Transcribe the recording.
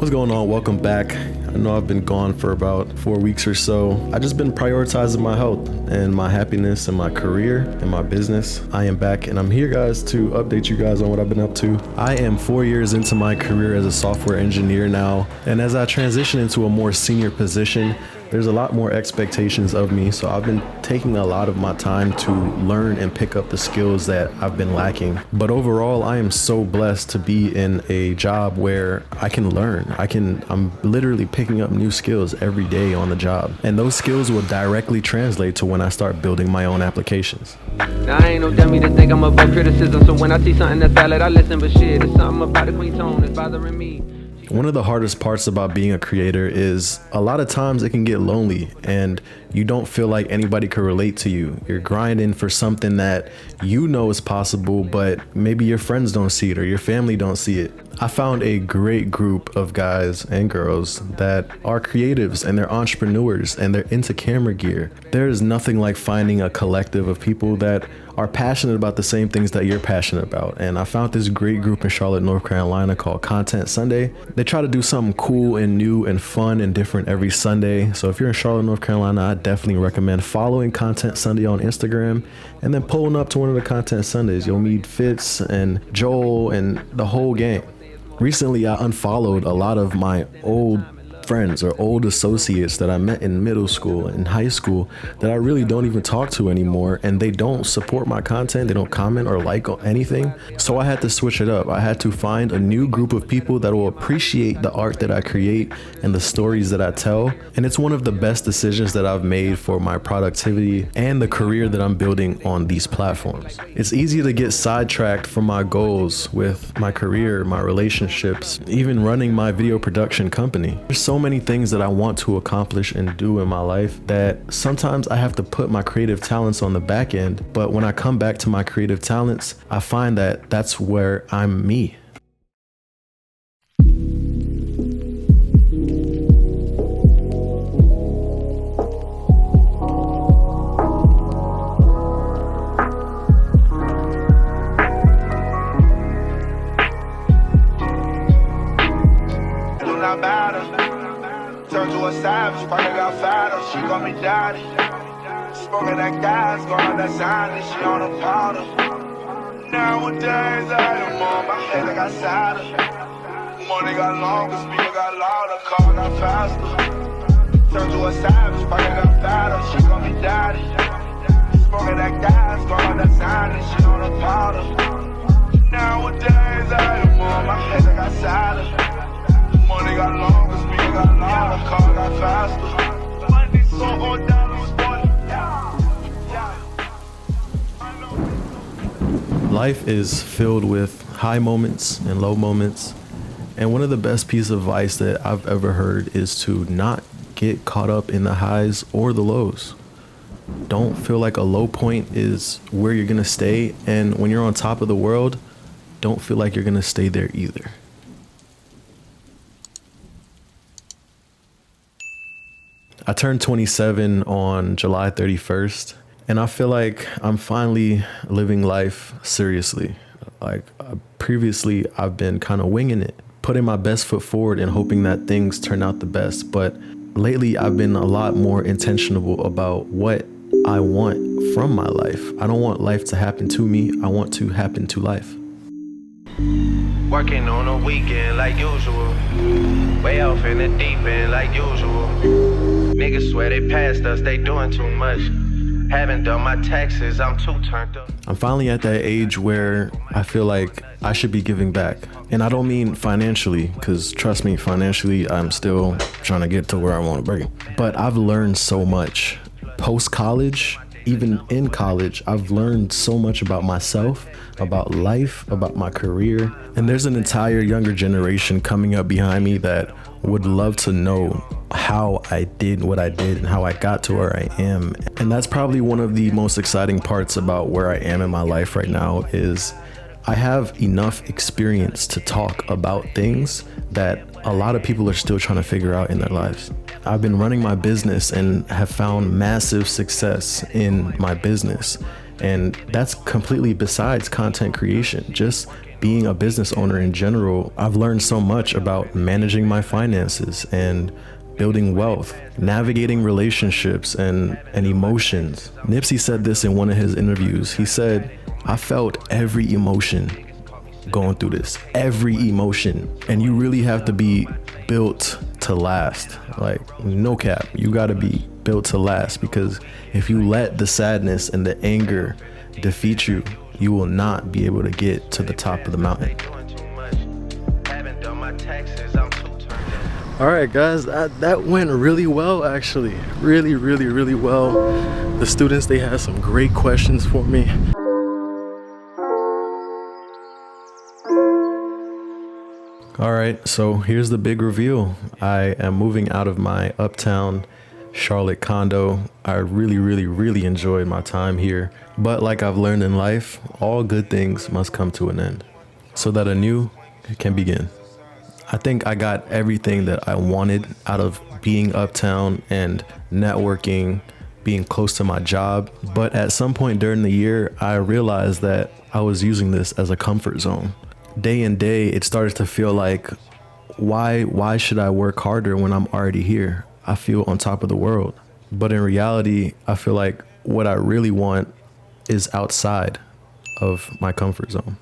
What's going on? Welcome back. I know I've been gone for about 4 weeks or so. I just been prioritizing my health and my happiness and my career and my business. I am back and I'm here, guys, to update you guys on what I've been up to. I am 4 years into my career as a software engineer now, and as I transition into a more senior position, there's a lot more expectations of me, so I've been taking a lot of my time to learn and pick up the skills that I've been lacking. But overall, I am so blessed to be in a job where I can learn. I'm literally picking up new skills every day on the job, and those skills will directly translate to when I start building my own applications. Now I ain't no dummy to think I'm above criticism, so when I see something that's valid, I listen, but shit, it's something about the queen tone that's bothering me. One of the hardest parts about being a creator is a lot of times it can get lonely and you don't feel like anybody can relate to you. You're grinding for something that you know is possible, but maybe your friends don't see it or your family don't see it. I found a great group of guys and girls that are creatives and they're entrepreneurs and they're into camera gear. There is nothing like finding a collective of people that are passionate about the same things that you're passionate about. And I found this great group in Charlotte, North Carolina called Content Sunday. They try to do something cool and new and fun and different every Sunday. So if you're in Charlotte, North Carolina, I definitely recommend following Content Sunday on Instagram and then pulling up to one of the Content Sundays. You'll meet Fitz and Joel and the whole gang. Recently, I unfollowed a lot of my old friends or old associates that I met in middle school and high school that I really don't even talk to anymore, and they don't support my content. They don't comment or like anything. So I had to switch it up. I had to find a new group of people that will appreciate the art that I create and the stories that I tell. And it's one of the best decisions that I've made for my productivity and the career that I'm building on these platforms. It's easy to get sidetracked from my goals with my career, my relationships, even running my video production company. There's so many things that I want to accomplish and do in my life that sometimes I have to put my creative talents on the back end. But when I come back to my creative talents, I find that that's where I'm me. Turned to a savage, probably got fatter, she call me daddy. Smoking that gas, going on that silence, she on a powder. Nowadays I am on my head, I got sadder. Money got longer, speaker got louder, car got faster. Turned to a savage, probably got fatter, she call me daddy. Smoking that gas, going on that silence, she on a powder. Nowadays I am on my head, I got sadder. Money got longer, speaker got louder, car got faster. Money so on dollars, Life is filled with high moments and low moments. And one of the best pieces of advice that I've ever heard is to not get caught up in the highs or the lows. Don't feel like a low point is where you're going to stay. And when you're on top of the world, don't feel like you're going to stay there either. I turned 27 on July 31st, and I feel like I'm finally living life seriously. Like previously, I've been kind of winging it, putting my best foot forward and hoping that things turn out the best. But lately, I've been a lot more intentional about what I want from my life. I don't want life to happen to me. I want to happen to life. Working on a weekend like usual. Way off in the deep end like usual. Niggas swear they passed us, they doing too much. Haven't done my taxes, I'm too turned up. I'm finally at that age where I feel like I should be giving back. And I don't mean financially, because trust me, financially, I'm still trying to get to where I want to be. But I've learned so much. Post-college, even in college, I've learned so much about myself, about life, about my career. And there's an entire younger generation coming up behind me that would love to know how I did what I did and how I got to where I am. And that's probably one of the most exciting parts about where I am in my life right now is I have enough experience to talk about things that a lot of people are still trying to figure out in their lives. I've been running my business and have found massive success in my business. And that's completely besides content creation. Just being a business owner in general, I've learned so much about managing my finances and building wealth, navigating relationships and emotions. Nipsey said this in one of his interviews. He said, I felt every emotion going through this, every emotion. And you really have to be built to last. Like, no cap, you got to be built to last, because if you let the sadness and the anger defeat you, you will not be able to get to the top of the mountain. All right, guys, that went really well, actually. Really, really, really well. The students, they had some great questions for me. All right, so here's the big reveal. I am moving out of my uptown Charlotte condo. I really, really, really enjoyed my time here. But like I've learned in life, all good things must come to an end so that a new can begin. I think I got everything that I wanted out of being uptown and networking, being close to my job. But at some point during the year, I realized that I was using this as a comfort zone. Day in day, it started to feel like, why should I work harder when I'm already here? I feel on top of the world. But in reality, I feel like what I really want is outside of my comfort zone.